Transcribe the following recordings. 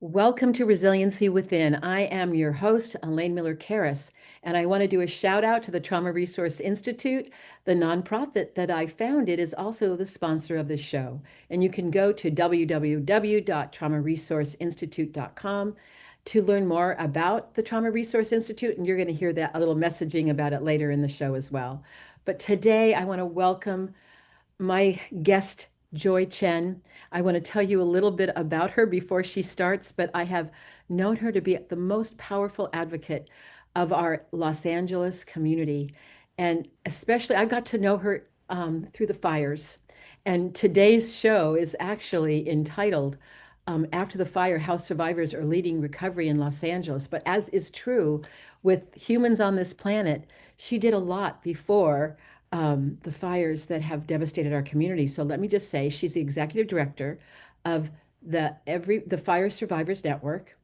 Welcome to Resiliency Within. I am your host, Elaine Miller-Karras, and I want to do a shout out to the Trauma Resource Institute. The nonprofit that I founded is also the sponsor of this show. And you can go to www.traumaresourceinstitute.com to learn more about the Trauma Resource Institute, and you're going to hear that a little messaging about it later in the show as well. But today I want to welcome my guest, Joy Chen. I want to tell you a little bit about her before she starts, but I have known her to be the most powerful advocate of our Los Angeles community. And especially, I got to know her through the fires. And today's show is actually entitled After the Fire, How Survivors Are Leading Recovery in Los Angeles. But as is true with humans on this planet, she did a lot before the fires that have devastated our community. So let me just say, she's the executive director of the Fire Survivors Network,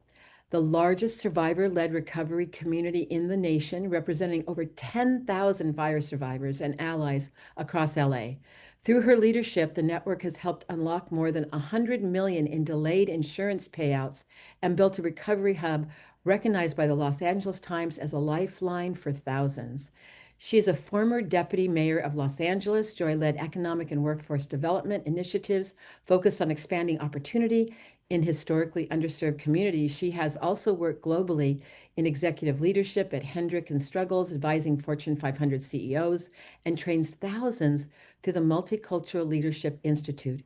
the largest survivor-led recovery community in the nation, representing over 10,000 fire survivors and allies across LA. Through her leadership, the network has helped unlock more than 100 million in delayed insurance payouts and built a recovery hub recognized by the Los Angeles Times as a lifeline for thousands. She is a former deputy mayor of Los Angeles. Joy led economic and workforce development initiatives focused on expanding opportunity in historically underserved communities. She has also worked globally in executive leadership at Hendrick and Struggles, advising Fortune 500 CEOs, and trains thousands through the Multicultural Leadership Institute.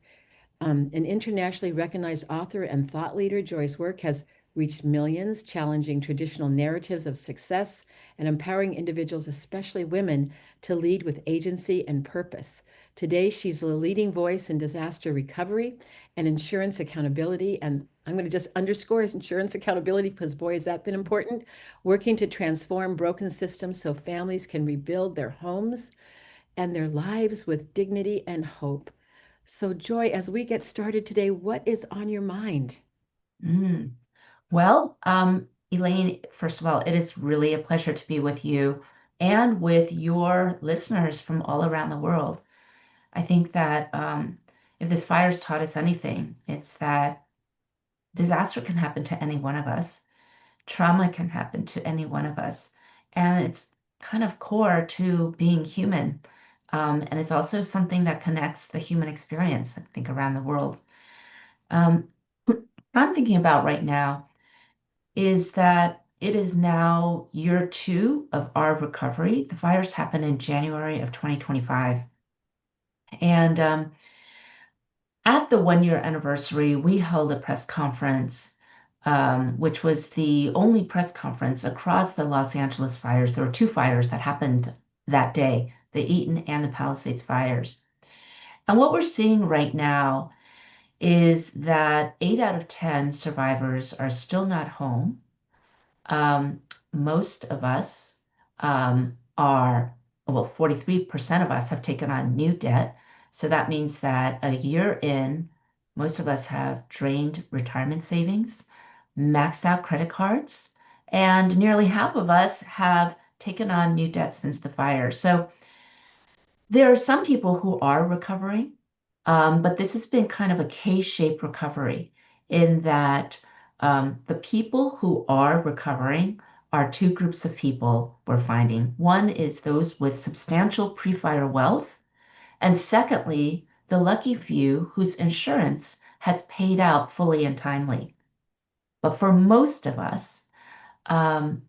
An internationally recognized author and thought leader, Joy's work has reached millions, challenging traditional narratives of success and empowering individuals, especially women, to lead with agency and purpose. Today, she's the leading voice in disaster recovery and insurance accountability. And I'm going to just underscore insurance accountability because, boy, has that been important. Working to transform broken systems so families can rebuild their homes and their lives with dignity and hope. So, Joy, as we get started today, what is on your mind? Mm. Elaine, first of all, it is really a pleasure to be with you and with your listeners from all around the world. I think that if this fire's taught us anything, it's that disaster can happen to any one of us, trauma can happen to any one of us, and it's kind of core to being human. And it's also something that connects the human experience, I think, around the world. Um, what I'm thinking about right now is that it is now year two of our recovery. The fires happened in January of 2025. And at the 1 year anniversary, we held a press conference, which was the only press conference across the Los Angeles fires. There were two fires that happened that day, the Eaton and the Palisades fires. And what we're seeing right now is that 8 out of 10 survivors are still not home. Um, Most of us well, 43% of us have taken on new debt. So that means that a year in, most of us have drained retirement savings, maxed out credit cards, and nearly half of us have taken on new debt since the fire. So there are some people who are recovering, but this has been kind of a K-shaped recovery in that the people who are recovering are two groups of people we're finding. One is those with substantial pre-fire wealth, and secondly, the lucky few whose insurance has paid out fully and timely. But for most of us, um,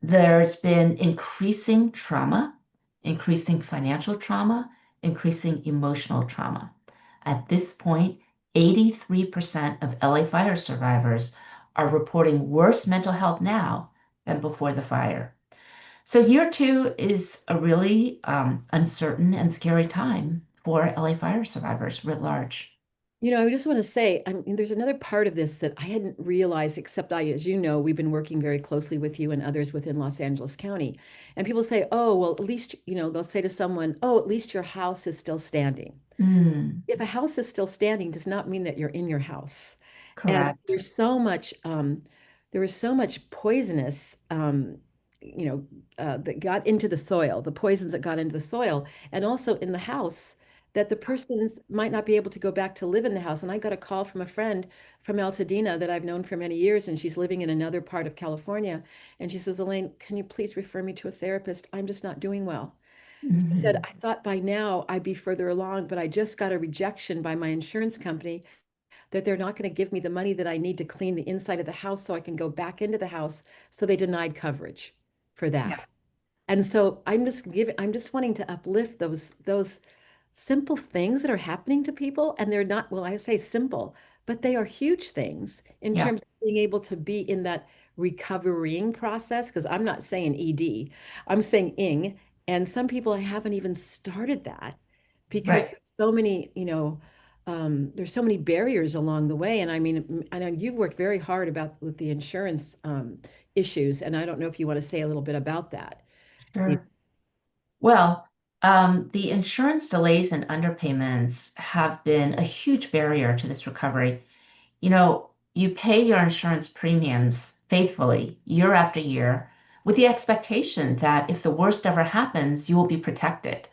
there's been increasing trauma, increasing financial trauma, increasing emotional trauma. At this point, 83% of LA fire survivors are reporting worse mental health now than before the fire. So, year two is a really uncertain and scary time for LA fire survivors writ large. I just want to say, I mean, there's another part of this that I hadn't realized, except as you know, we've been working very closely with you and others within Los Angeles County. And people say, oh, well, at least, they'll say to someone, oh, at least your house is still standing. Mm, If a house is still standing, does not mean that you're in your house. And correct. there was so much poisonous, that got into the soil, the poisons that got into the soil, and also in the house. that the persons might not be able to go back to live in the house. And I got a call from a friend from Altadena that I've known for many years, and she's living in another part of California. And she says, Elaine, can you please refer me to a therapist? I'm just not doing well. She said, Mhm. I thought by now I'd be further along, but I just got a rejection by my insurance company that they're not going to give me the money that I need to clean the inside of the house so I can go back into the house. So they denied coverage for Yeah, that. And so I'm just wanting to uplift those simple things that are happening to people. And they're not, well, I say simple, but they are huge things in yeah, terms of being able to be in that recovering process. Because I'm not saying ED, I'm saying ing. And some people haven't even started that because right. there's so many, there's so many barriers along the way. And I mean, I know you've worked very hard about with the insurance issues, and I don't know if you want to say a little bit about that. Sure. Well, the insurance delays and underpayments have been a huge barrier to this recovery. You pay your insurance premiums faithfully year after year with the expectation that if the worst ever happens, you will be protected.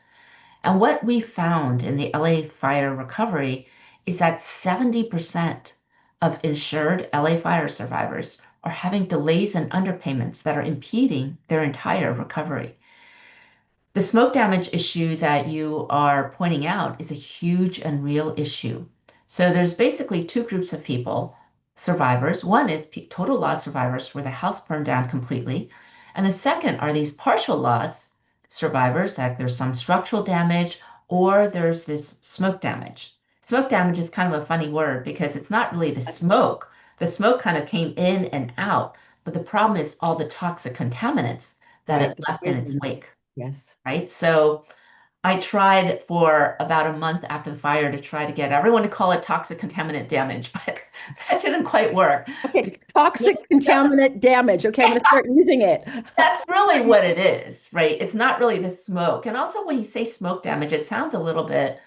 And what we found in the LA fire recovery is that 70% of insured LA fire survivors are having delays and underpayments that are impeding their entire recovery. The smoke damage issue that you are pointing out is a huge and real issue. So there's basically two groups of people, survivors. One is total loss survivors where the house burned down completely. And the second are these partial loss survivors, like there's some structural damage or there's this smoke damage. Smoke damage is kind of a funny word because it's not really the That's smoke. The smoke kind of came in and out, but the problem is all the toxic contaminants that right. it The left in its poison. wake, Yes. right? So I tried for about a month after the fire to try to get everyone to call it toxic contaminant damage, but that didn't quite work Okay. because Toxic smoke doesn't, contaminant damage. Okay, I'm going to start using it. that's really what it is, right? It's not really the smoke. And also when you say smoke damage, it sounds a little bit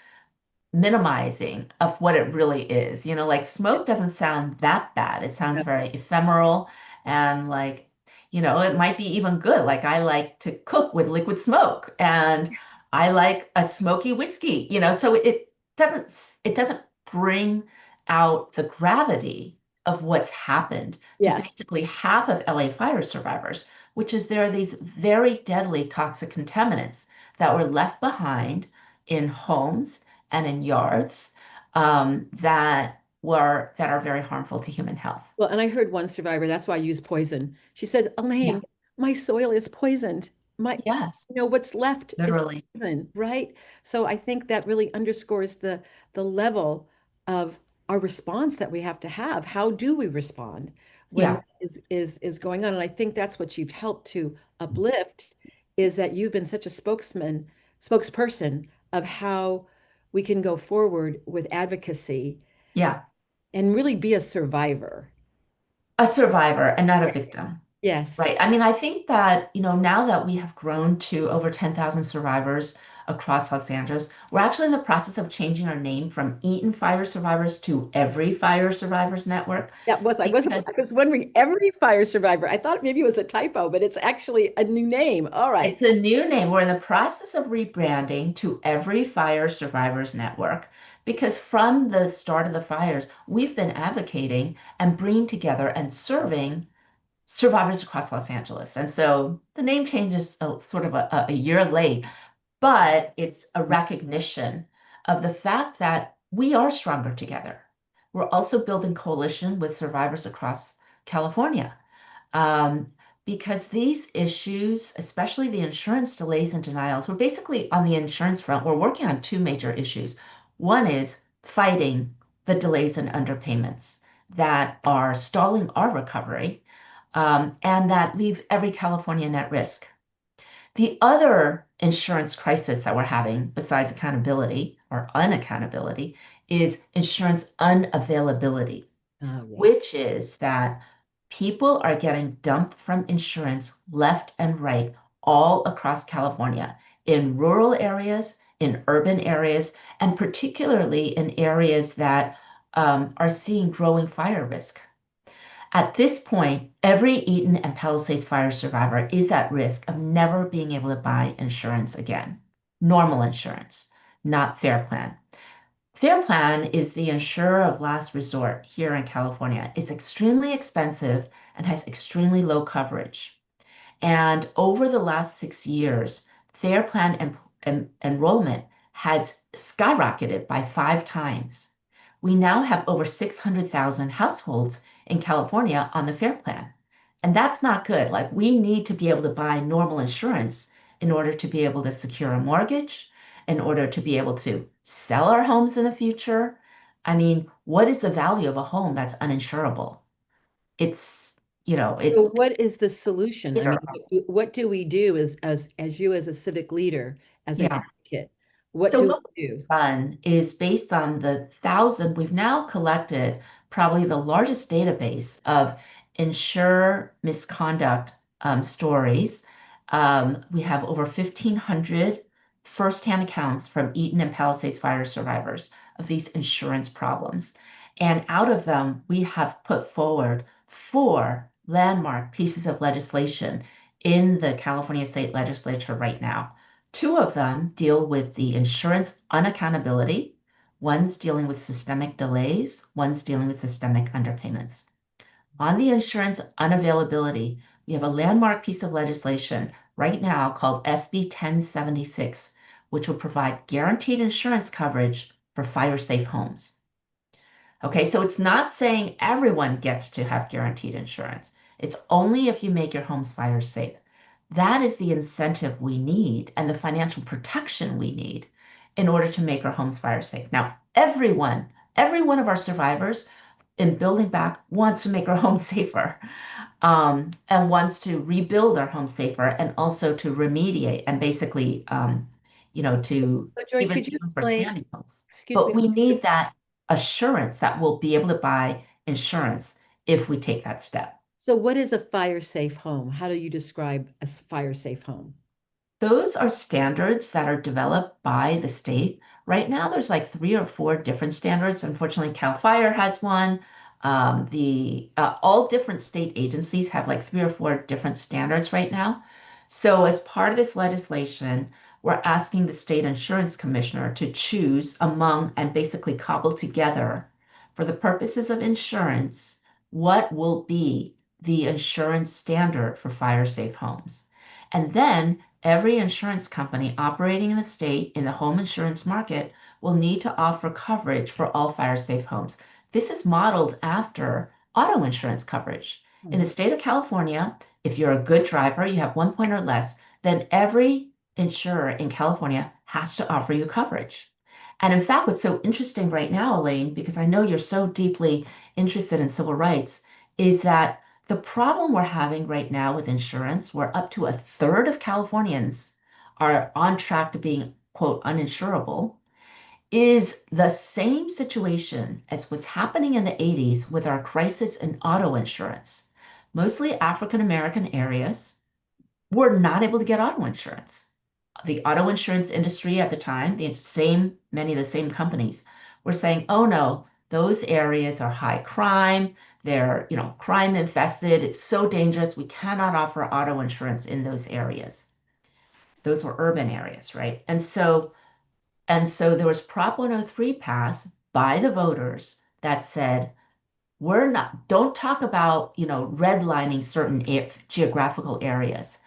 minimizing of what it really is. Like smoke doesn't sound that bad. It sounds very ephemeral and like, it might be even good. Like I like to cook with liquid smoke and I like a smoky whiskey, so it doesn't bring out the gravity of what's happened to Yes. basically half of LA fire survivors, which is there are these very deadly toxic contaminants that were left behind in homes and in yards that are very harmful to human health. Well, and I heard one survivor, that's why I use poison. She said, Yeah. Elaine, my soil is poisoned. Yes. What's left is Literally. poison, right? So I think that really underscores the level of our response that we have to have. How do we respond when Yeah. that is going on? And I think that's what you've helped to uplift is that you've been such a spokesperson of how we can go forward with advocacy Yeah. and really be a survivor. A survivor and not a victim. Yes. Right. I mean, I think that, now that we have grown to over 10,000 survivors across Los Angeles, we're actually in the process of changing our name from Eaton Fire Survivors to Every Fire Survivors Network I because was wondering every fire survivor. I thought maybe it was a typo, but it's actually a new name. All right. it's a new name. We're in the process of rebranding to Every Fire Survivors Network because from the start of the fires, we've been advocating and bringing together and serving survivors across Los Angeles. And so the name change is sort of a year late, but it's a recognition of the fact that we are stronger together. We're also building coalition with survivors across California um, because these issues, especially the insurance delays and denials, we're basically on the insurance front, we're working on two major issues. One is fighting the delays and underpayments that are stalling our recovery and that leave every Californian at risk. The other insurance crisis that we're having, besides accountability or unaccountability, is insurance unavailability, Oh, yes. which is that people are getting dumped from insurance left and right all across California, in rural areas, in urban areas, and particularly in areas that are seeing growing fire risk. At this point, every Eaton and Palisades fire survivor is at risk of never being able to buy insurance again, normal insurance. not Fair Plan. Fair Plan is the insurer of last resort here in California. It's extremely expensive and has extremely low coverage. And over the last 6 years, Fair Plan enrollment has skyrocketed by 5 times. We now have over 600,000 households in California on the Fair Plan. And that's not good. Like, we need to be able to buy normal insurance in order to be able to secure a mortgage, in order to be able to sell our homes in the future. I mean, what is the value of a home that's uninsurable? It's, So it's what is the solution? I mean, bigger. what do we do as you as a civic leader, as an Yeah. advocate? What So do what we do? we've done is based on the thousand, we've now collected probably the largest database of insurer misconduct stories. We have over 1,500 firsthand accounts from Eaton and Palisades fire survivors of these insurance problems. And out of them, we have put forward 4 landmark pieces of legislation in the California State Legislature right now. 2 of them deal with the insurance unaccountability. One's dealing with systemic delays, one's dealing with systemic underpayments. On the insurance unavailability, we have a landmark piece of legislation right now called SB 1076, which will provide guaranteed insurance coverage for fire safe homes. Okay, so it's not saying everyone gets to have guaranteed insurance. It's only if you make your homes fire safe. That is the incentive we need and the financial protection we need in order to make our homes fire safe. Now, every one of our survivors in building back wants to make our homes safer, and wants to rebuild our homes safer and also to remediate and basically, to So Joy, even could you for explain, standing homes. excuse But me, we need that assurance that we'll be able to buy insurance if we take that step. so what is a fire safe home? How do you describe a fire safe home? Those are standards that are developed by the state. Right now, there's like 3 or 4 different standards. Unfortunately, CAL FIRE has one. The all different state agencies have like 3 or 4 different standards right now. So, as part of this legislation, we're asking the state insurance commissioner to choose among and basically cobble together, for the purposes of insurance, what will be the insurance standard for fire safe homes. And then every insurance company operating in the state in the home insurance market will need to offer coverage for all fire safe homes. This is modeled after auto insurance coverage. In the Mhm. state of California, if you're a good driver, you have 1 point or less, then every insurer in California has to offer you coverage. And in fact, what's so interesting right now, Elaine, because I know you're so deeply interested in civil rights, is that the problem we're having right now with insurance, where up to a third of Californians are on track to being, quote, uninsurable, is the same situation as was happening in the 80s with our crisis in auto insurance. Mostly African American areas were not able to get auto insurance. The auto insurance industry at the time, many of the same companies were saying, oh no, those areas are high crime. They're, crime infested. It's so dangerous. We cannot offer auto insurance in those areas. Those were urban areas, right? And so there was Prop 103 passed by the voters that said, don't talk about, redlining certain geographical areas.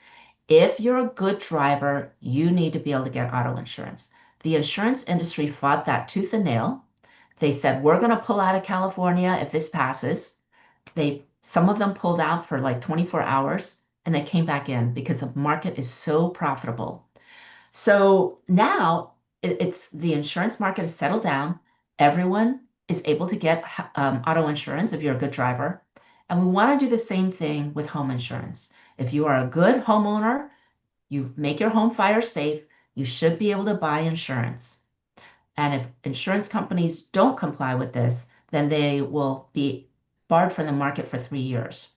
If you're a good driver, you need to be able to get auto insurance. The insurance industry fought that tooth and nail. They said, we're going to pull out of California if this passes. Some of them pulled out for like 24 hours and they came back in because the market is so profitable. So now it's the insurance market has settled down. Everyone is able to get auto insurance if you're a good driver. And we want to do the same thing with home insurance. If you are a good homeowner, you make your home fire safe, you should be able to buy insurance. And if insurance companies don't comply with this, then they will be barred from the market for 3 years.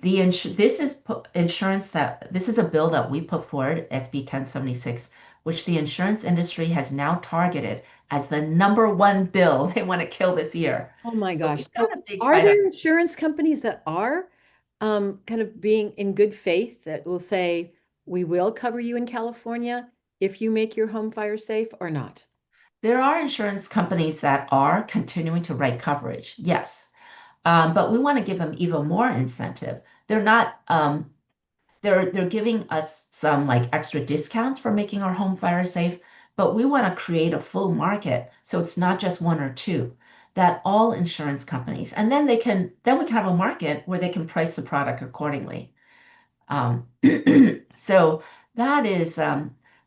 This is a bill that we put forward, SB 1076, which the insurance industry has now targeted as the #1 bill they want to kill this year. Oh my So gosh. we've got So a big are fight up. there insurance companies that are kind of being in good faith that will say, we will cover you in California if you make your home fire safe or not? There are insurance companies that are continuing to write coverage, yes. But we want to give them even more incentive. They're not, they're giving us some like extra discounts for making our home fire safe, but we want to create a full market so it's not just one or two, that all insurance companies, and then we can have a market where they can price the product accordingly. Um, so that is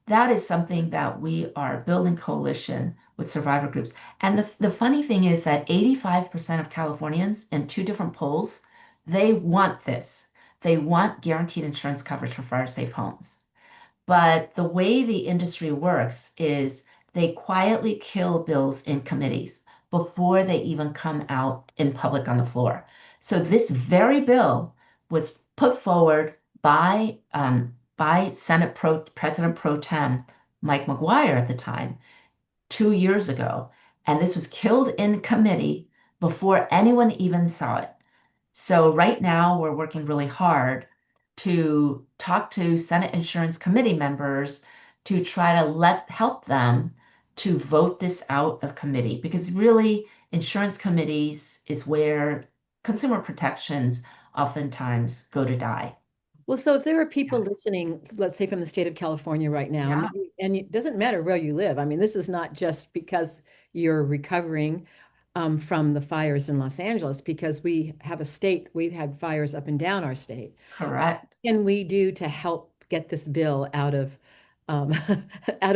that is something that we are building coalition with survivor groups. And the funny thing is that 85% of Californians in two different polls, they want this. They want guaranteed insurance coverage for fire safe homes. But the way the industry works is they quietly kill bills in committees before they even come out in public on the floor. So this very bill was put forward by President Pro Tem Mike McGuire at the time 2 years ago, and this was killed in committee before anyone even saw it. So right now we're working really hard to talk to Senate Insurance Committee members to try to help them to vote this out of committee because really insurance committees is where consumer protections oftentimes go to die. Well, so if there are Yeah. people listening, let's say from the state of California right now, Yeah, and it doesn't matter where you live. I mean, this is not just because you're recovering from the fires in Los Angeles, because we have a state, we've had fires up and down our state. correct. Can we do to help get this bill um, out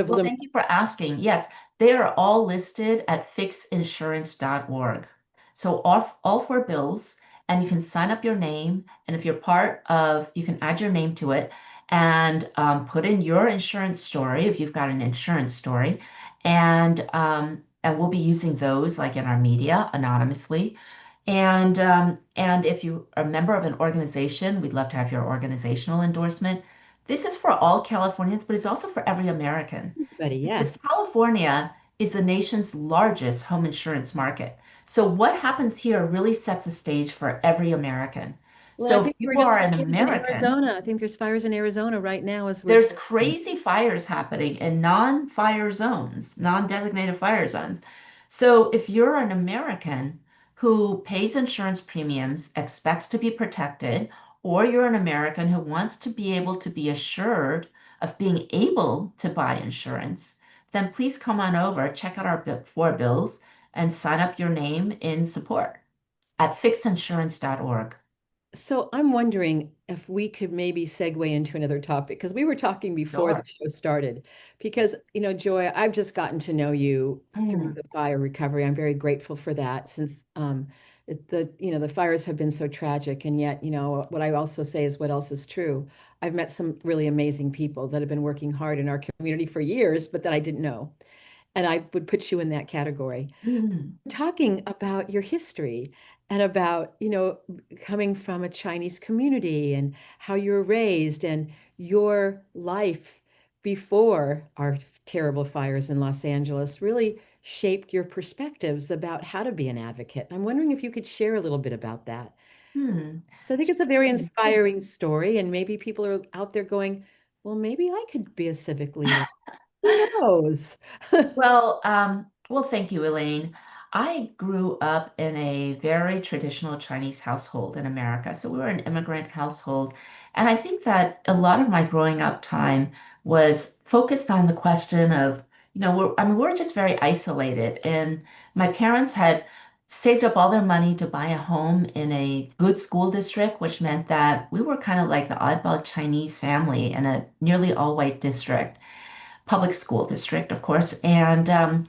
of Well, limbo? thank you for asking. Yes, they are all listed at fixinsurance.org. So all four bills, and you can sign up your name. And if you're part of, you can add your name to it and put in your insurance story if you've got an insurance story. And we'll be using those like in our media anonymously. And if you are a member of an organization, we'd love to have your organizational endorsement. This is for all Californians, but it's also for every American Buddy, because yes. California is the nation's largest home insurance market. So what happens here really sets a stage for every American. Well, I So if think you we're are just an fires in American, Arizona. I think there's fires in Arizona right now as we're there's speaking. crazy fires happening in non-fire zones, non-designated fire zones. So if you're an American who pays insurance premiums, expects to be protected, or you're an American who wants to be able to be assured of being able to buy insurance, then please come on over, check out our four bills, and sign up your name in support at fixinsurance.org. So I'm wondering if we could maybe segue into another topic because we were talking before the Sure. show started. Because, Joy, I've just gotten to know you through Mm, the fire recovery. I'm very grateful for that since the fires have been so tragic. And yet, what I also say is what else is true. I've met some really amazing people that have been working hard in our community for years, but that I didn't know. And I would put you in that category mm, talking about your history and about, coming from a Chinese community and how you were raised and your life before our terrible fires in Los Angeles really shaped your perspectives about how to be an advocate. I'm wondering if you could share a little bit about that. mm. So I think it's a very inspiring story, and maybe people are out there going, well, maybe I could be a civic leader. Who knows? Well, thank you, Elaine. I grew up in a very traditional Chinese household in America. So we were an immigrant household. And I think that a lot of my growing up time was focused on the question of, we're just very isolated. And my parents had saved up all their money to buy a home in a good school district, which meant that we were kind of like the oddball Chinese family in a nearly all white district, public school district, of course. And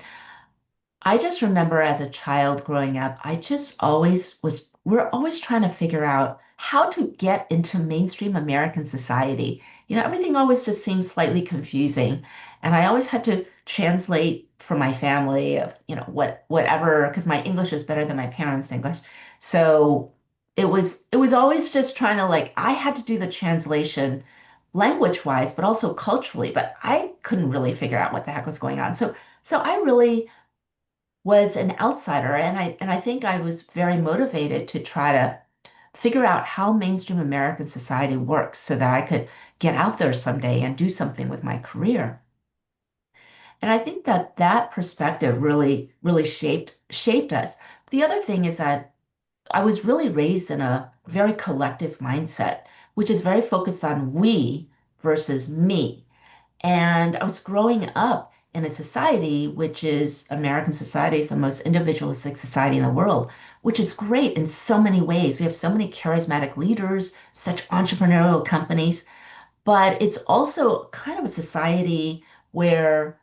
I just remember as a child growing up, we're always trying to figure out how to get into mainstream American society. Everything always just seems slightly confusing. And I always had to translate for my family of, whatever, because my English is better than my parents' English. So it was always just trying to like, I had to do the translation language wise, but also culturally, but I couldn't really figure out what the heck was going on. So I really was an outsider, and I think I was very motivated to try to figure out how mainstream American society works so that I could get out there someday and do something with my career. And I think that that perspective really shaped us. The other thing is that I was really raised in a very collective mindset, which is very focused on we versus me. And I was growing up in a society which is American society is the most individualistic society in the world, which is great in so many ways. We have so many charismatic leaders, such entrepreneurial companies, but it's also kind of a society where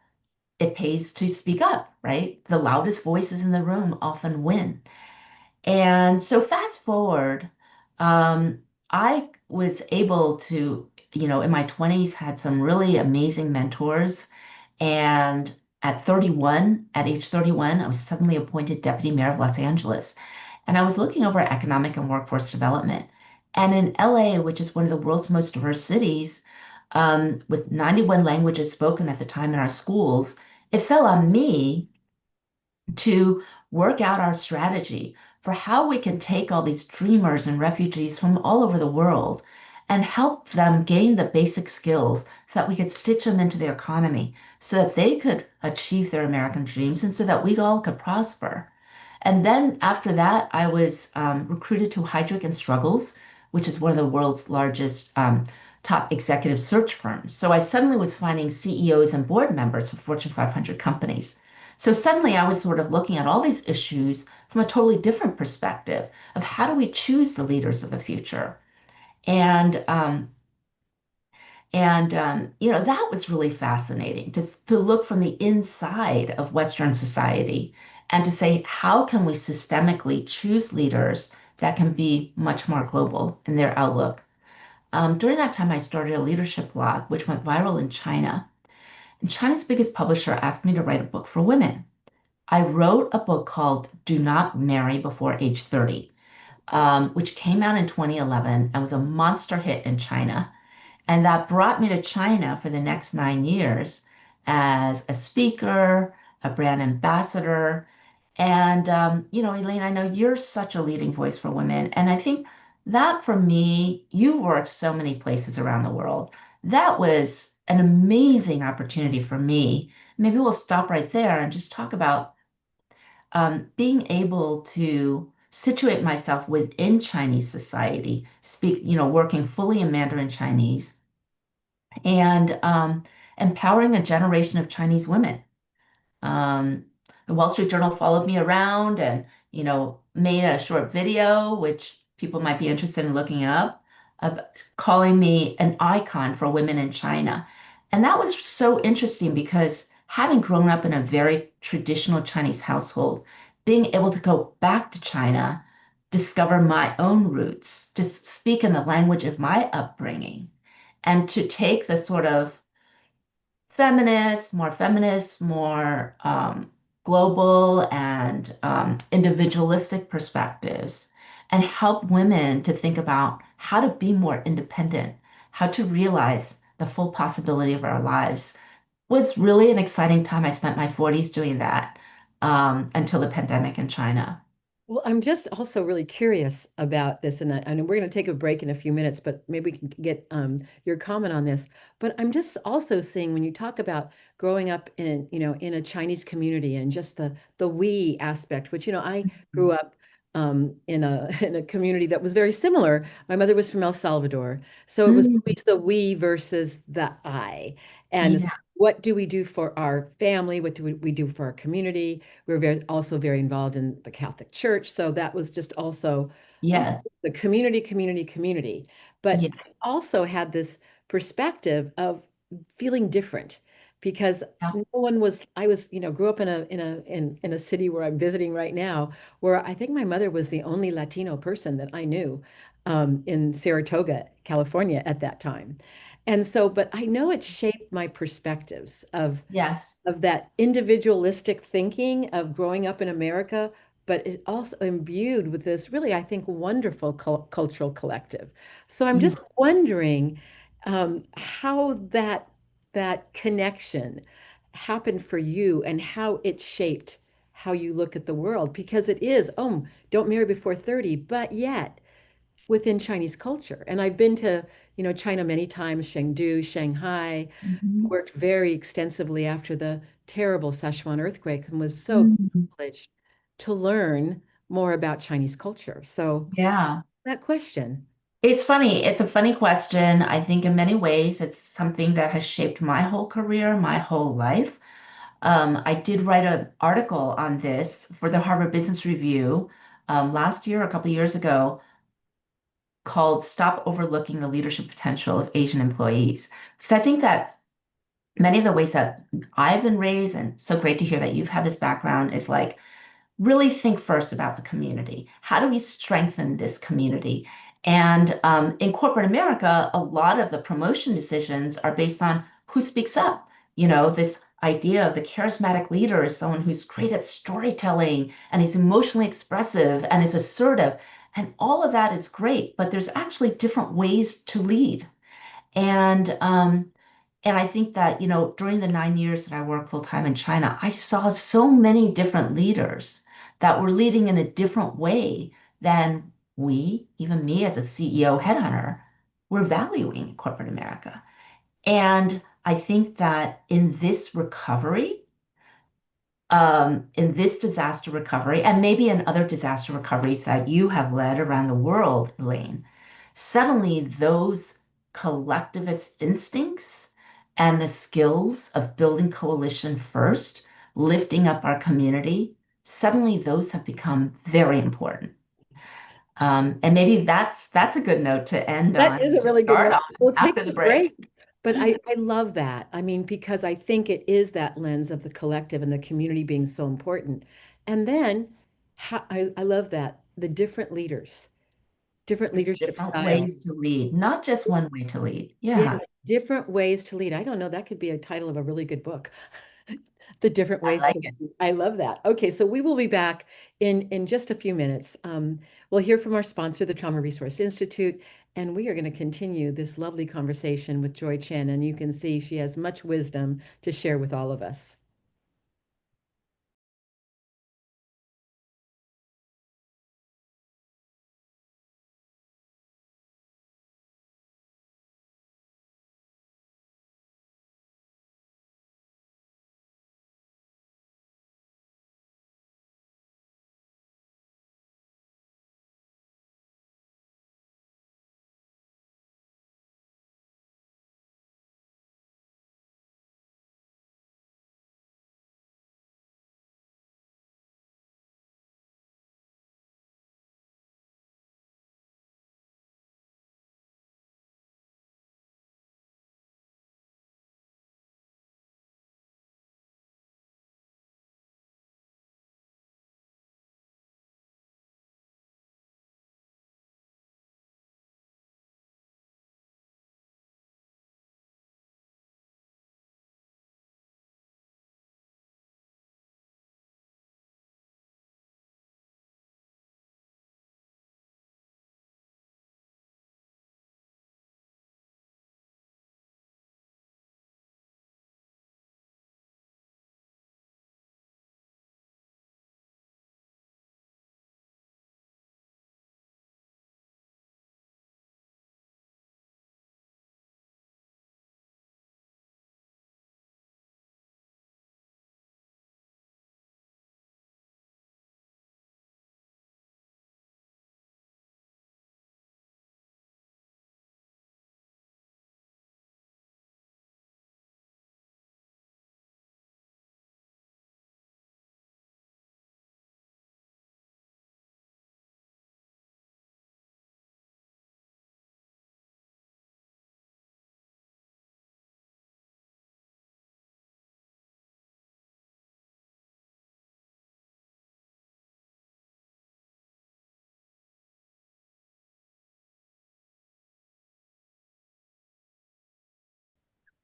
it pays to speak up, right? The loudest voices in the room often win. And so fast forward, um, I was able to, in my 20s, had some really amazing mentors. And at age 31, I was suddenly appointed deputy mayor of Los Angeles. And I was looking over economic and workforce development. And in LA, which is one of the world's most diverse cities, with 91 languages spoken at the time in our schools, it fell on me to work out our strategy for how we can take all these dreamers and refugees from all over the world and help them gain the basic skills so that we could stitch them into the economy so that they could achieve their American dreams and so that we all could prosper. And then after that, I was recruited to Heidrick and Struggles, which is one of the world's largest top executive search firms. So I suddenly was finding CEOs and board members for Fortune 500 companies. So suddenly I was sort of looking at all these issues from a totally different perspective of how do we choose the leaders of the future. And that was really fascinating to look from the inside of Western society and to say, how can we systemically choose leaders that can be much more global in their outlook? During that time, I started a leadership blog, which went viral in China. And China's biggest publisher asked me to write a book for women. I wrote a book called Do Not Marry Before Age 30, which came out in 2011 and was a monster hit in China. And that brought me to China for the next 9 years as a speaker, a brand ambassador. And, Elaine, I know you're such a leading voice for women. And I think that for me, you worked so many places around the world. That was an amazing opportunity for me. Maybe we'll stop right there and just talk about being able to situate myself within Chinese society, working fully in Mandarin Chinese and empowering a generation of Chinese women. Um, the Wall Street Journal followed me around and, made a short video, which people might be interested in looking up, of calling me an icon for women in China. And that was so interesting because having grown up in a very traditional Chinese household, being able to go back to China, discover my own roots, to speak in the language of my upbringing, and to take the sort of feminist, more global and individualistic perspectives and help women to think about how to be more independent, how to realize the full possibility of our lives was really an exciting time. I spent my 40s doing that until the pandemic in China. Well, I'm just also really curious about this, and we're going to take a break in a few minutes, but maybe we can get your comment on this. But I'm just also seeing when you talk about growing up in, in a Chinese community and just the we aspect, which, I grew up in a in a community that was very similar. My mother was from El Salvador, so it was Mm, always the we versus the I, and it's yeah. like, what do we do for our family? What do we do for our community? We were also very involved in the Catholic Church, so that was just also Yes. the community. But Yeah. I also had this perspective of feeling different because no one was. I was, grew up in a city where I'm visiting right now, where I think my mother was the only Latino person that I knew in Saratoga, California at that time. And so, but I know it shaped my perspectives Yes. of that individualistic thinking of growing up in America, but it also imbued with this really, I think, wonderful cultural collective. So I'm Yeah. just wondering how that connection happened for you and how it shaped how you look at the world, because it is, oh, don't marry before 30, but yet within Chinese culture. And I've been to, China many times, Chengdu, Shanghai, Mhm. worked very extensively after the terrible Sichuan earthquake and was so Mm. privileged to learn more about Chinese culture. So Yeah. that question. It's funny. It's a funny question. I think in many ways it's something that has shaped my whole career, my whole life. I did write an article on this for the Harvard Business Review last year, a couple of years ago, called Stop Overlooking the Leadership Potential of Asian Employees. Because I think that many of the ways that I've been raised, and so great to hear that you've had this background, is like really think first about the community. How do we strengthen this community? And in corporate America, a lot of the promotion decisions are based on who speaks up. You know, this idea of the charismatic leader is someone who's great at storytelling and is emotionally expressive and is assertive. And all of that is great, but there's actually different ways to lead. And I think that, during the 9 years that I worked full time in China, I saw so many different leaders that were leading in a different way than we, even me as a CEO headhunter, were valuing in corporate America. And I think that in this disaster recovery, and maybe in other disaster recoveries that you have led around the world, Elaine, suddenly those collectivist instincts and the skills of building coalition first, lifting up our community, suddenly those have become very important. And maybe that's a good note to end That on is and a to really good start note. on We'll take after the a break. break. But I love that. I mean, because I think it is that lens of the collective and the community being so important. And then I love that the different There's leadership different styles. ways to lead, not just one way to lead. Yes, Yeah, different ways to lead. I don't know, that could be a title of a really good book. The different I ways like to it. lead. I love that. Okay, so we will be back in just a few minutes. We'll hear from our sponsor, the Trauma Resource Institute, and we are going to continue this lovely conversation with Joy Chen. And you can see she has much wisdom to share with all of us.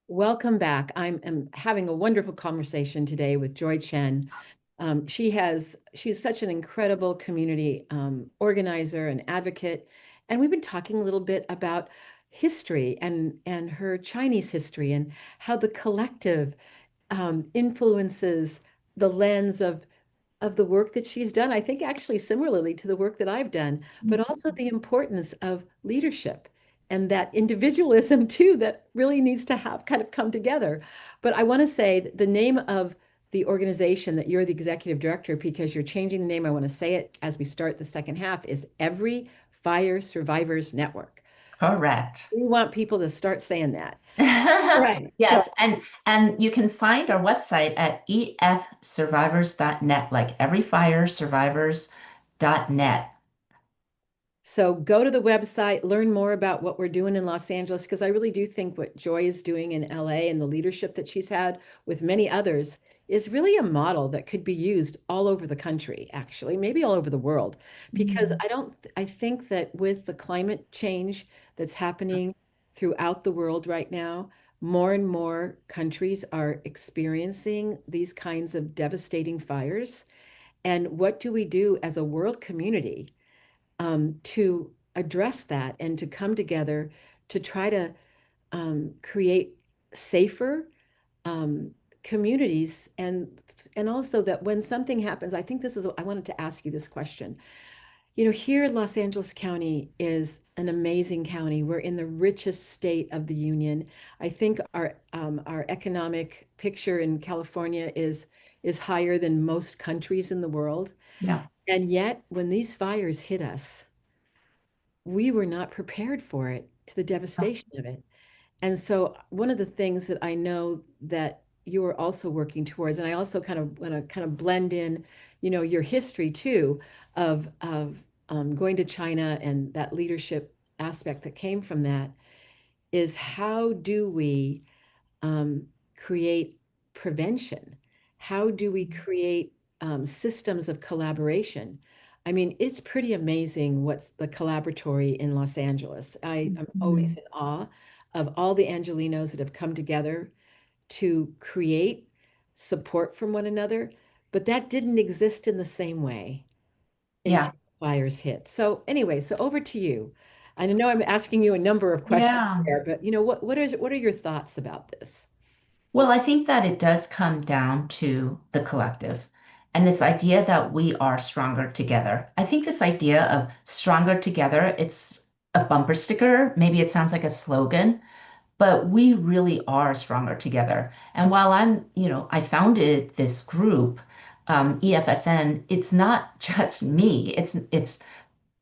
Welcome back. Am having a wonderful conversation today with Joy Chen. She's such an incredible community organizer and advocate. And we've been talking a little bit about history and her Chinese history and how the collective influences the lens of the work that she's done. I think actually similarly to the work that I've done, but also the importance of leadership and that individualism too that really needs to have kind of come together. But I want to say that the name of the organization that you're the executive director, because you're changing the name. I want to say it as we start the second half, is Every Fire Survivors Network. So Correct. we want people to start saying that. Right. So Yes, and you can find our website at efsurvivors.net, like everyfiresurvivors.net. So go to the website, learn more about what we're doing in Los Angeles, because I really do think what Joy is doing in LA and the leadership that she's had with many others is really a model that could be used all over the country, actually, maybe all over the world. Because Mm. I think that with the climate change that's happening throughout the world right now, more and more countries are experiencing these kinds of devastating fires. And what do we do as a world community? To address that and to come together to try to create safer um, communities and also that when something happens, I think this is, I wanted to ask you this question. You know, here Los Angeles County is an amazing county. We're in the richest state of the union. I think our economic picture in California is higher than most countries in the world. Yeah. And yet, when these fires hit us, we were not prepared for it, to the devastation of it. And so one of the things that I know that you are also working towards, and I also kind of want to kind of blend in, you know, your history too of going to China and that leadership aspect that came from that, is how do we um, create prevention? How do we create systems of collaboration? I mean, it's pretty amazing what's the collaboratory in Los Angeles. I am always Mhm. in awe of all the Angelinos that have come together to create support from one another, but that didn't exist in the same way Yeah. until fires hit. So anyway, so over to you. I know I'm asking you a number of questions Yeah. there, but you know, what are your thoughts about this? Well, I think that it does come down to the collective and this idea that we are stronger together. I think this idea of stronger together, it's a bumper sticker. Maybe it sounds like a slogan, but we really are stronger together. And while I founded this group, EFSN, it's not just me. It's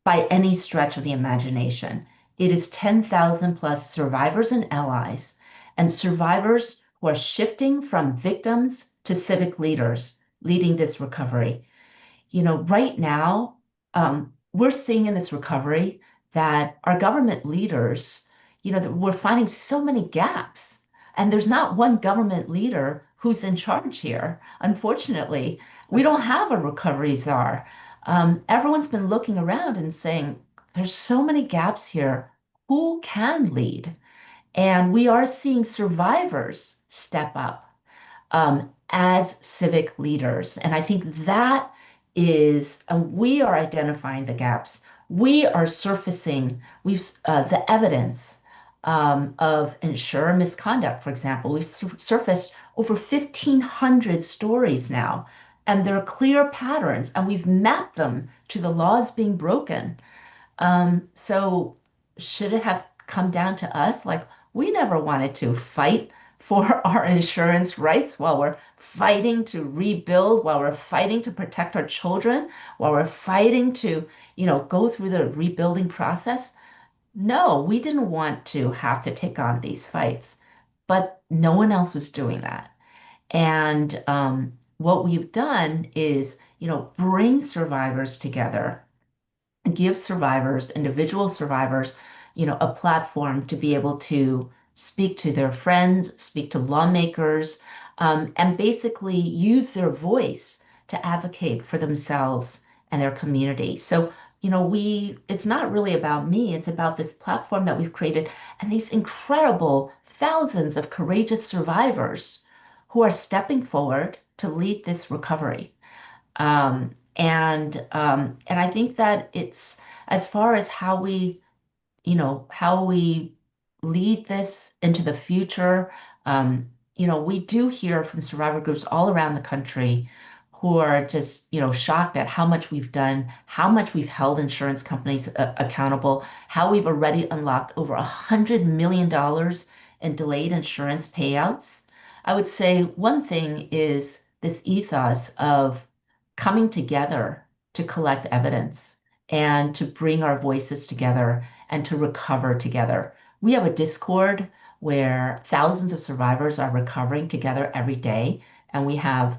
by any stretch of the imagination. It is 10,000 plus survivors and allies, and survivors who are shifting from victims to civic leaders leading this recovery. Right now, we're seeing in this recovery that our government leaders, that we're finding so many gaps. And there's not one government leader who's in charge here. Unfortunately, we don't have a recovery czar. Everyone's been looking around and saying, there's so many gaps here. Who can lead? And we are seeing survivors step up as civic leaders. And I think that is, we are identifying the gaps. We are surfacing the evidence of insurer misconduct, for example. We've surfaced over 1,500 stories now, and there are clear patterns, and we've mapped them to the laws being broken. So should it have come down to us? Like, we never wanted to fight for our insurance rights while we're fighting to rebuild, while we're fighting to protect our children, while we're fighting to, go through the rebuilding process. No, we didn't want to have to take on these fights, but no one else was doing that. And what we've done is, bring survivors together, give survivors, individual survivors, a platform to be able to speak to their friends, speak to lawmakers, and basically use their voice to advocate for themselves and their community. So, it's not really about me, it's about this platform that we've created and these incredible thousands of courageous survivors who are stepping forward to lead this recovery. And I think that it's as far as how we lead this into the future. We do hear from survivor groups all around the country who are just, shocked at how much we've done, how much we've held insurance companies accountable, how we've already unlocked over $100 million in delayed insurance payouts. I would say one thing is this ethos of coming together to collect evidence and to bring our voices together and to recover together. We have a Discord where thousands of survivors are recovering together every day, and we have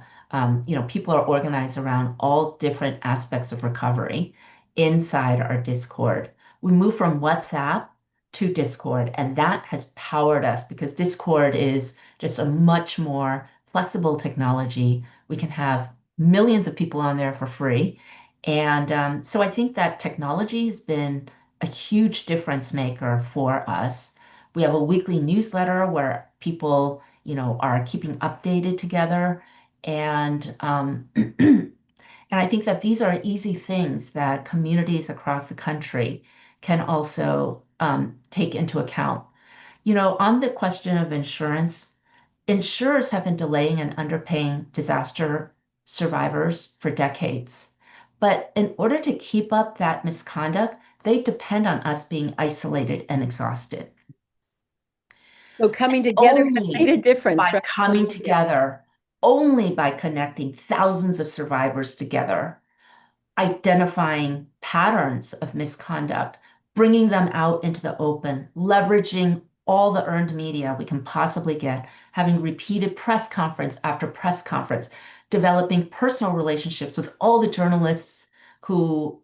people are organized around all different aspects of recovery inside our Discord. We moved from WhatsApp to Discord, and that has powered us because Discord is just a much more flexible technology. We can have millions of people on there for free. And so I think that technology has been a huge difference maker for us. We have a weekly newsletter where people, are keeping updated together. And and I think that these are easy things that communities across the country can also take into account. On the question of insurance, insurers have been delaying and underpaying disaster survivors for decades. But in order to keep up that misconduct, they depend on us being isolated and exhausted. So coming together has made Only a difference, by right? coming together, only by connecting thousands of survivors together, identifying patterns of misconduct, bringing them out into the open, leveraging all the earned media we can possibly get, having repeated press conference after press conference, developing personal relationships with all the journalists who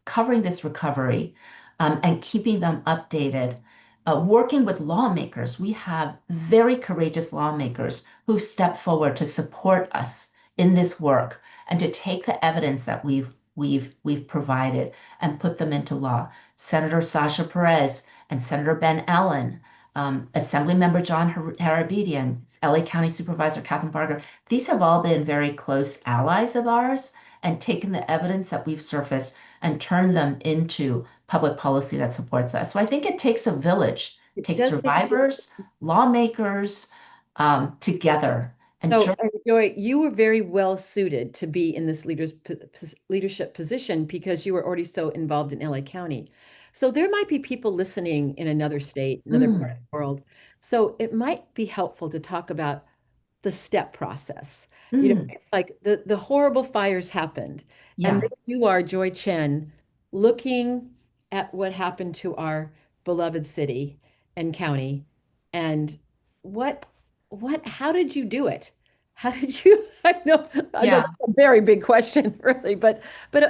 covering this recovery, and keeping them updated. Working with lawmakers, we have very courageous lawmakers who've stepped forward to support us in this work and to take the evidence that we've provided and put them into law. Senator Sasha Perez and Senator Ben Allen, Assemblymember John Harabedian, LA County Supervisor Catherine Barger, these have all been very close allies of ours and taken the evidence that we've surfaced and turned them into public policy that supports us. So I think it takes a village, it It takes does make a survivors, lawmakers together. And So, Joy, you were very well suited to be in this leadership position because you were already so involved in LA County. So there might be people listening in another state, another part of mm, the world. So it might be helpful to talk about the step process. mm, It's like the horrible fires happened, and yeah, there you are, Joy Chen, looking at what happened to our beloved city and county, and what how did you do it? How did you? I know yeah. that's a very big question, really, but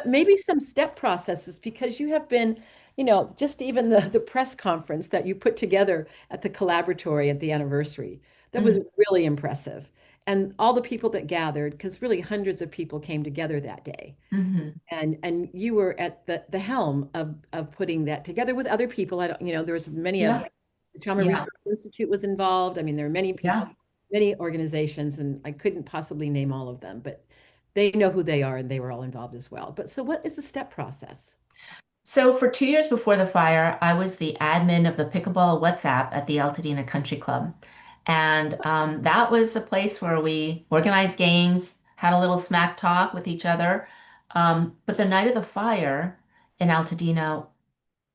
maybe some step processes because you have been, just even the press conference that you put together at the collaboratory at the anniversary. That was Mm, really impressive. And all the people that gathered, because really hundreds of people came together that day. hmm And you were at the helm of putting that together with other people. I don't, there was many of yeah, the Trauma yeah, Resource Institute was involved. I mean, there are many people, yeah. many organizations, and I couldn't possibly name all of them, but they know who they are and they were all involved as well. But so what is the step process? So for 2 years before the fire, I was the admin of the pickleball WhatsApp at the Altadena Country Club. And that was a place where we organized games, had a little smack talk with each other. But the night of the fire in Altadena,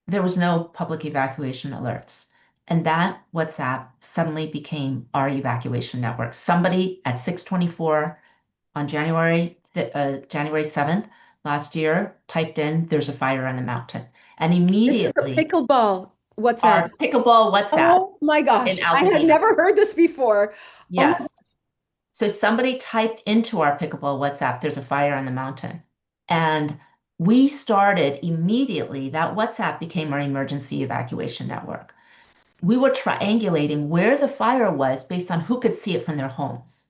there was no public evacuation alerts. And that WhatsApp suddenly became our evacuation network. Somebody at 6:24 on January 7th last year typed in, "There's a fire on the mountain." And This is a immediately pickleball WhatsApp. our pickleball WhatsApp Oh my in gosh, I had Altadena. never heard this before. Oh my, Yes. So somebody typed into our pickleball WhatsApp, "There's a fire on the mountain." And we started immediately, that WhatsApp became our emergency evacuation network. We were triangulating where the fire was based on who could see it from their homes.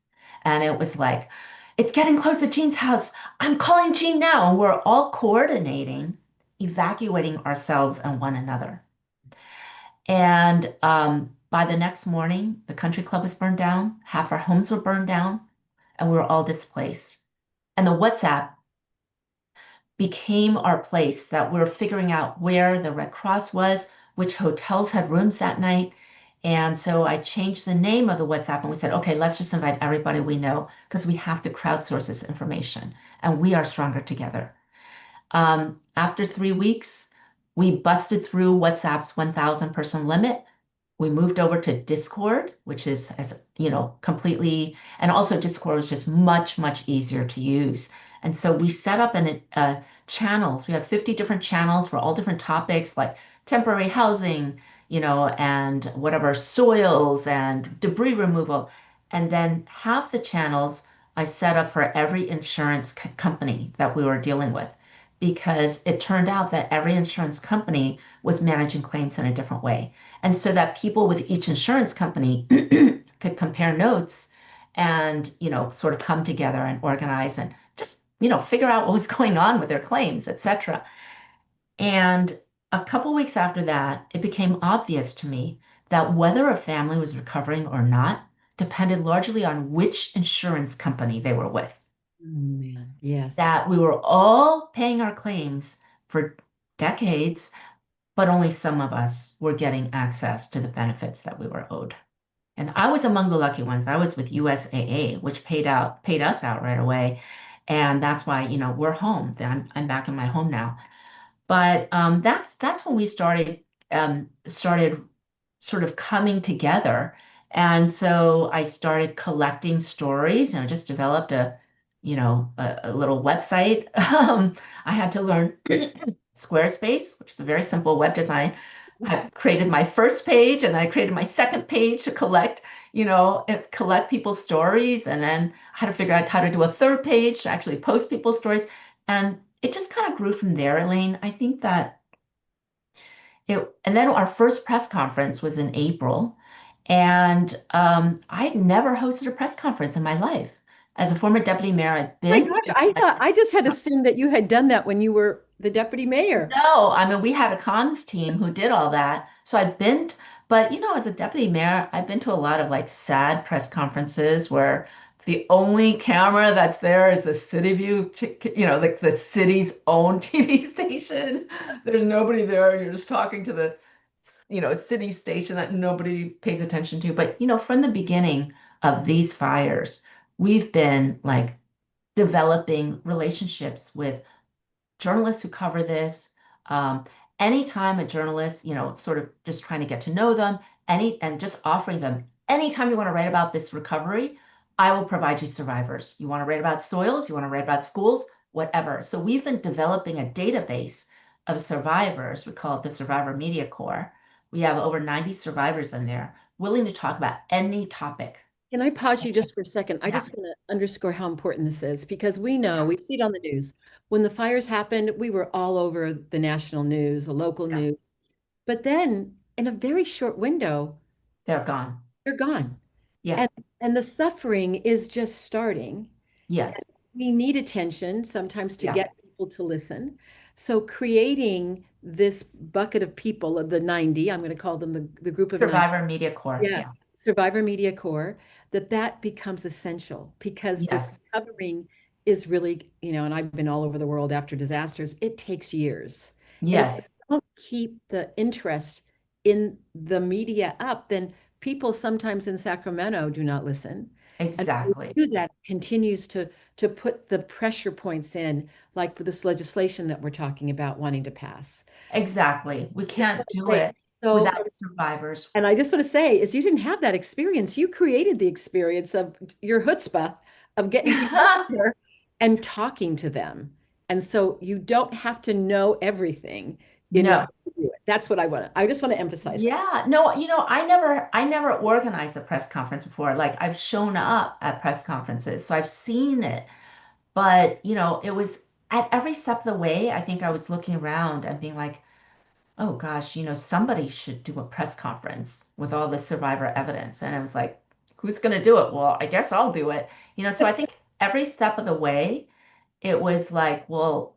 And it was like, "It's getting close to Jean's house. I'm calling Jean now." And we're all coordinating, evacuating ourselves and one another. And by the next morning, the country club was burned down, half our homes were burned down, and we were all displaced. And the WhatsApp became our place that we are figuring out where the Red Cross was, which hotels had rooms that night. And so I changed the name of the WhatsApp and we said, okay, let's just invite everybody we know because we have to crowdsource this information and we are stronger together. After 3 weeks, we busted through WhatsApp's 1,000 person limit. we moved over to Discord, which is as completely, and also Discord was just much, much easier to use. And so we set up channels. We have 50 different channels for all different topics like temporary housing, and whatever soils and debris removal. And then half the channels I set up for every insurance company that we were dealing with because it turned out that every insurance company was managing claims in a different way. And so that people with each insurance company could compare notes and, sort of come together and organize and just, figure out what was going on with their claims, etc. And a couple weeks after that, it became obvious to me that whether a family was recovering or not depended largely on which insurance company they were with. Oh, man. Yes. That we were all paying our claims for decades, but only some of us were getting access to the benefits that we were owed. And I was among the lucky ones. I was with USAA, which paid us out right away. And that's why, we're home. I'm back in my home now. But that's when we started sort of coming together. And so I started collecting stories, and I just developed a little website. I had to learn Squarespace, which is a very simple web design. I created my first page and I created my second page to collect people's stories. And then I had to figure out how to do a third page to actually post people's stories. And it just kind of grew from there, Elaine. I think that and then our first press conference was in April. And I'd never hosted a press conference in my life. As a former deputy mayor, I've My been gosh, to I thought I just had assumed that you had done that when you were the deputy mayor. No, I mean, we had a comms team who did all that. So but as a deputy mayor, I've been to a lot of like sad press conferences where the only camera that's there is a city view, like the city's own TV station. There's nobody there. You're just talking to the, city station that nobody pays attention to. But, from the beginning of these fires, we've been like developing relationships with journalists who cover this. Um, Anytime a journalist, sort of just trying to get to know them, and just offering them, anytime you want to write about this recovery, I will provide you survivors. You want to write about soils, you want to write about schools, whatever. So we've been developing a database of survivors. We call it the Survivor Media Corps. We have over 90 survivors in there, willing to talk about any topic. Can I pause you just for a second? I Yeah, just want to underscore how important this is because we know, we see it on the news. When the fires happened, we were all over the national news, the local yeah, news. But then in a very short window, they're gone. they're gone. Yeah, And and the suffering is just starting. And yes, we need attention sometimes to yeah. get people to listen. So creating this bucket of people of the 90, I'm going to call them the group of 90. Survivor Media Corps. Yeah, Yeah, Survivor Media Corps, that becomes essential because the yes. recovering is really, and I've been all over the world after disasters, it takes years. And if we Yes, don't keep the interest in the media up, then people sometimes in Sacramento do not listen. And when exactly. we do that, continues to put the pressure points in, like for this legislation that we're talking about wanting to pass. So Exactly. We just can't want to do say, it so without survivors. and I just want to say is you didn't have that experience. You created the experience of your chutzpah of getting people here and talking to them. And so you don't have to know everything in order No. to do it. That's what I just want to emphasize that. Yeah. No, I never organized a press conference before. Like I've shown up at press conferences, so I've seen it. But, it was at every step of the way, I think I was looking around and being like, oh gosh, somebody should do a press conference with all this survivor evidence. And I was like, who's going to do it? Well, I guess I'll do it. So I think every step of the way, it was like, well,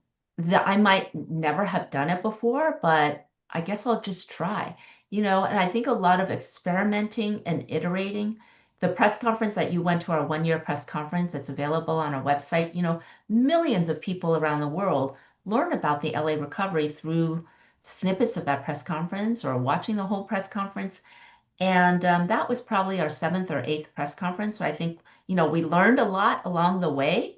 I might never have done it before, but I guess I'll just try, and I think a lot of experimenting and iterating. The press conference that you went to, our 1 year press conference, it's available on our website. Millions of people around the world learn about the LA recovery through snippets of that press conference or watching the whole press conference. And that was probably our seventh or eighth press conference. So I think, we learned a lot along the way.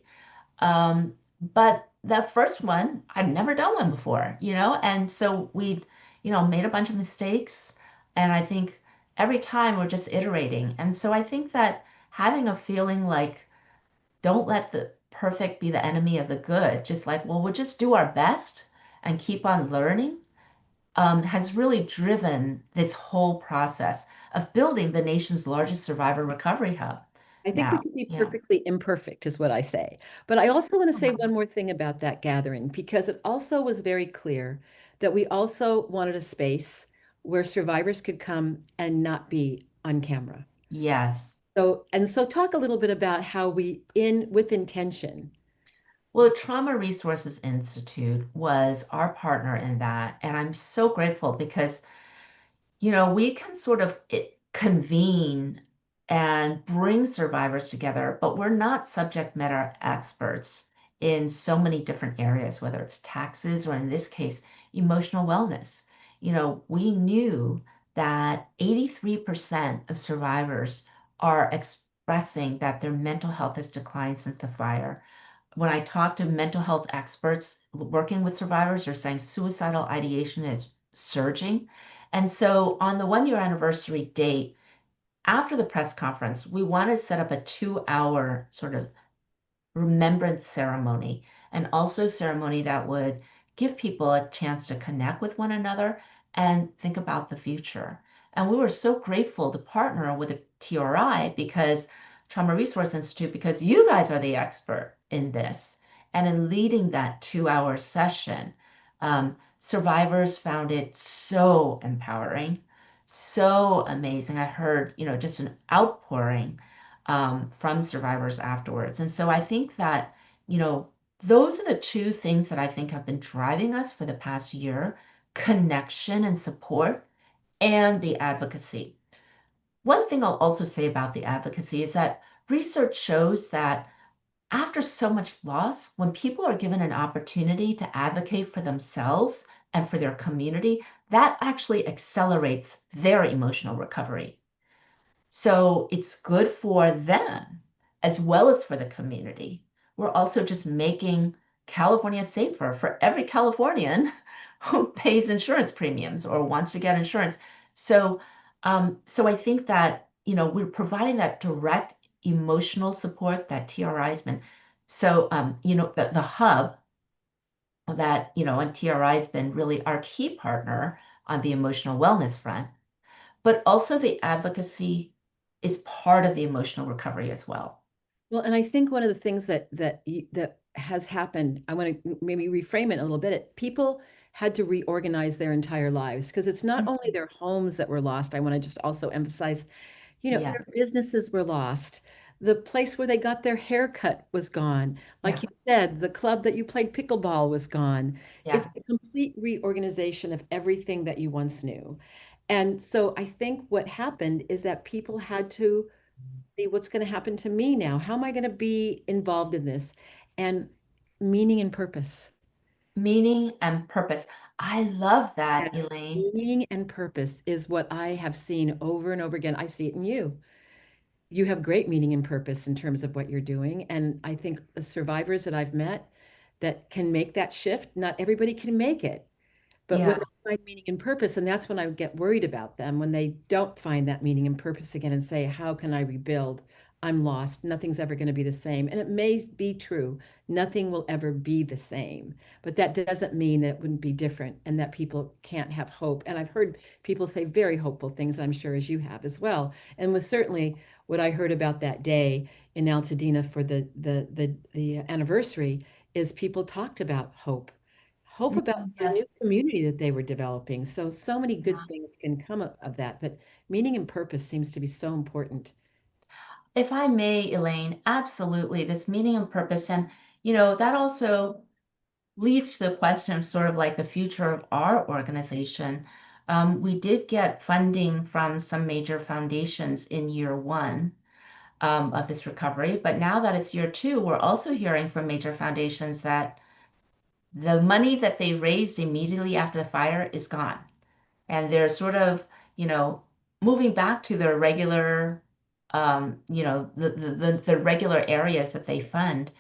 But the first one, I've never done one before, and so we, made a bunch of mistakes. And I think, every time we're just iterating. And so I think that having a feeling like don't let the perfect be the enemy of the good, just like, well, we'll just do our best and keep on learning, has really driven this whole process of building the nation's largest survivor recovery hub I think we now. could be Yeah. perfectly imperfect, is what I say. But I also want to say Mhm. one more thing about that gathering, because it also was very clear that we also wanted a space where survivors could come and not be on camera. Yes. So talk a little bit about how we, in with intention. Well, the Trauma Resources Institute was our partner in that. And I'm so grateful because we can sort of convene and bring survivors together, but we're not subject matter experts in so many different areas, whether it's taxes or in this case, emotional wellness. We knew that 83% of survivors are expressing that their mental health has declined since the fire. When I talk to mental health experts working with survivors, they're saying suicidal ideation is surging. And so on the 1 year anniversary date, after the press conference, we want to set up a 2 hour sort of remembrance ceremony and also ceremony that would give people a chance to connect with one another and think about the future. And we were so grateful to partner with the TRI because Trauma Resource Institute, because you guys are the expert in this. And in leading that 2 hour session, survivors found it so empowering, so amazing. I heard, just an outpouring from survivors afterwards. And so I think that, you know, those are the two things that I think have been driving us for the past year: connection and support, and the advocacy. One thing I'll also say about the advocacy is that research shows that after so much loss, when people are given an opportunity to advocate for themselves and for their community, that actually accelerates their emotional recovery. So it's good for them as well as for the community. We're also just making California safer for every Californian who pays insurance premiums or wants to get insurance. So I think that, we're providing that direct emotional support that TRI has been. So, the hub that, and TRI has been really our key partner on the emotional wellness front, but also the advocacy is part of the emotional recovery as well. Well, and I think one of the things that has happened, I want to maybe reframe it a little bit. People had to reorganize their entire lives because it's not only Mhm. their homes that were lost. I want to just also emphasize, their Yes. businesses were lost. The place where they got their hair cut was gone. Like Yeah. you said, the club that you played pickleball was gone. It's Yeah. a complete reorganization of everything that you once knew. And so I think what happened is that people had to see what's going to happen to me now. How am I going to be involved in this? And meaning and purpose. Meaning and purpose. I love that, Yes, Elaine. meaning and purpose is what I have seen over and over again. I see it in you. You have great meaning and purpose in terms of what you're doing. And I think the survivors that I've met that can make that shift, not everybody can make it. But when Yeah. they find meaning and purpose, and that's when I would get worried about them, when they don't find that meaning and purpose again and say, how can I rebuild? I'm lost. Nothing's ever going to be the same. And it may be true. Nothing will ever be the same. But that doesn't mean that it wouldn't be different and that people can't have hope. And I've heard people say very hopeful things, I'm sure, as you have as well. And was certainly what I heard about that day in Altadena for the anniversary is people talked about hope, hope about Mhm. the new Yes. community that they were developing. So many Yeah. good things can come of that, but meaning and purpose seems to be so important. If I may, Elaine, absolutely. This meaning and purpose. And, that also leads to the question of sort of like the future of our organization. We did get funding from some major foundations in year one of this recovery. But now that it's year two, we're also hearing from major foundations that the money that they raised immediately after the fire is gone. And they're sort of, you know, moving back to their regular, the regular areas that they fund.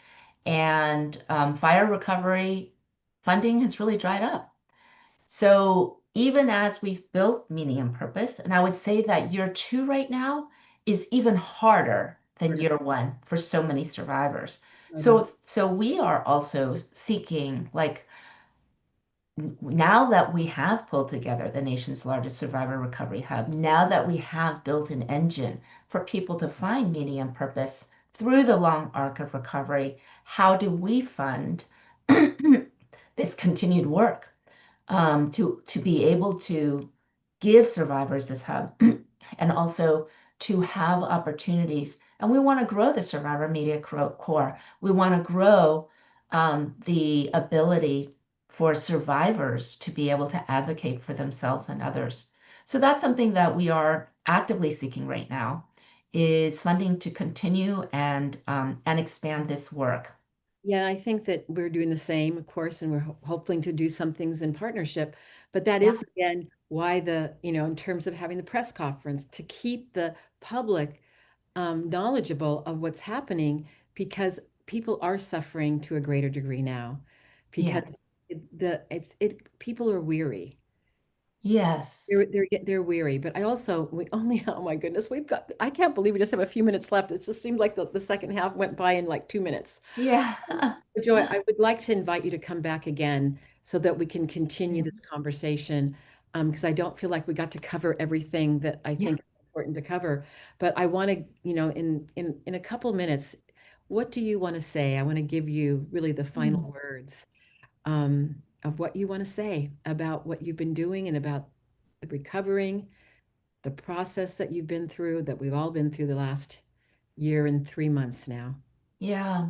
And fire recovery funding has really dried up. So even as we've built meaning and purpose, and I would say that year two right now is even harder than Harder, year one for so many survivors. harder. So we are also seeking, like, now that we have pulled together the nation's largest survivor recovery hub, now that we have built an engine for people to find meaning and purpose through the long arc of recovery, how do we fund this continued work? To be able to give survivors this hub and also to have opportunities. And we want to grow the survivor media core. We want to grow the ability for survivors to be able to advocate for themselves and others. So that's something that we are actively seeking right now is funding to continue and expand this work. Yeah, I think that we're doing the same, of course, and we're hoping to do some things in partnership. But that Yeah. is, again, why in terms of having the press conference, to keep the public knowledgeable of what's happening, because people are suffering to a greater degree now, because Yes. people are weary. Yes. They're weary, but I also we only oh my goodness, I can't believe we just have a few minutes left. It just seemed like the second half went by in like 2 minutes. Yeah. Joy, I would like to invite you to come back again so that we can continue Yeah. this conversation. Because I don't feel like we got to cover everything that I Yeah. think is important to cover. But I want to, in a couple minutes, what do you want to say? I want to give you really the final Mm. words of what you want to say about what you've been doing and about the recovering, the process that you've been through, that we've all been through the last year and 3 months now. Yeah.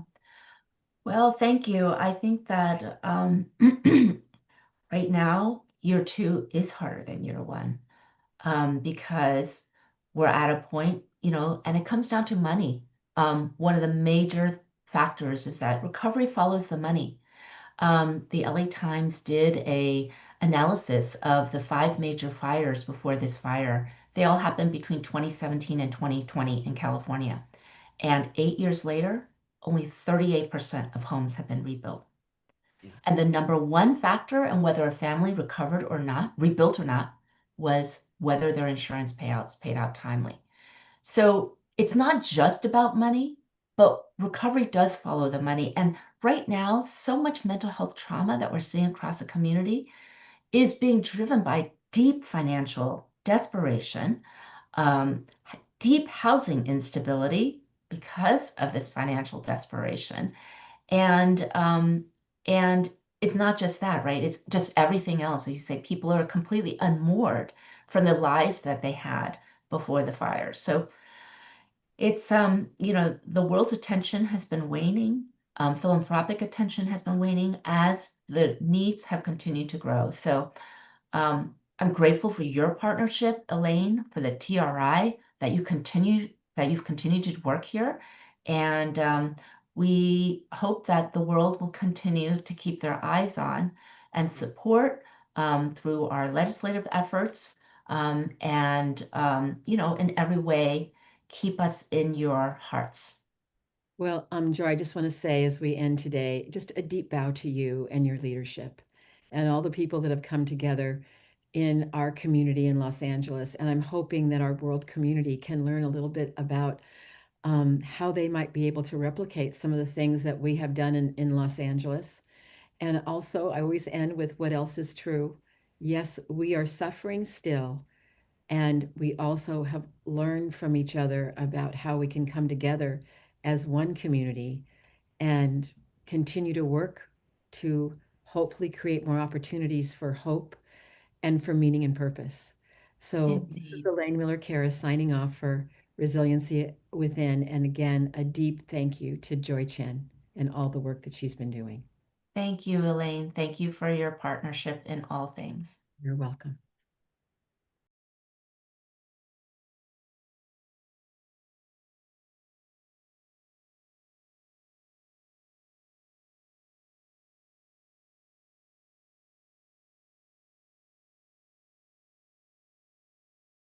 Well, thank you. I think that right now, year two is harder than year one because we're at a point, and it comes down to money. One of the major factors is that recovery follows the money. The LA Times did a analysis of the five major fires before this fire. They all happened between 2017 and 2020 in California. And 8 years later, only 38% of homes have been rebuilt. Yeah. And the number one factor in whether a family recovered or not, rebuilt or not, was whether their insurance payouts paid out timely. So it's not just about money, but recovery does follow the money. And right now, so much mental health trauma that we're seeing across the community is being driven by deep financial desperation, um, deep housing instability because of this financial desperation. And and it's not just that, right? It's just everything else. As you say, people are completely unmoored from the lives that they had before the fire. So it's the world's attention has been waning. Philanthropic attention has been waning as the needs have continued to grow. So I'm grateful for your partnership, Elaine, for the TRI that you've continued to work here, and we hope that the world will continue to keep their eyes on and support through our legislative efforts and in every way keep us in your hearts. Well, Joy, I just want to say as we end today, just a deep bow to you and your leadership and all the people that have come together in our community in Los Angeles. And I'm hoping that our world community can learn a little bit about how they might be able to replicate some of the things that we have done in Los Angeles. And also, I always end with what else is true. Yes, we are suffering still. And we also have learned from each other about how we can come together as one community and continue to work to hopefully create more opportunities for hope and for meaning and purpose. So this is Indeed. Elaine Miller Kara signing off for Resiliency Within. And again, a deep thank you to Joy Chen and all the work that she's been doing. Thank you, Elaine. Thank you for your partnership in all things. You're welcome.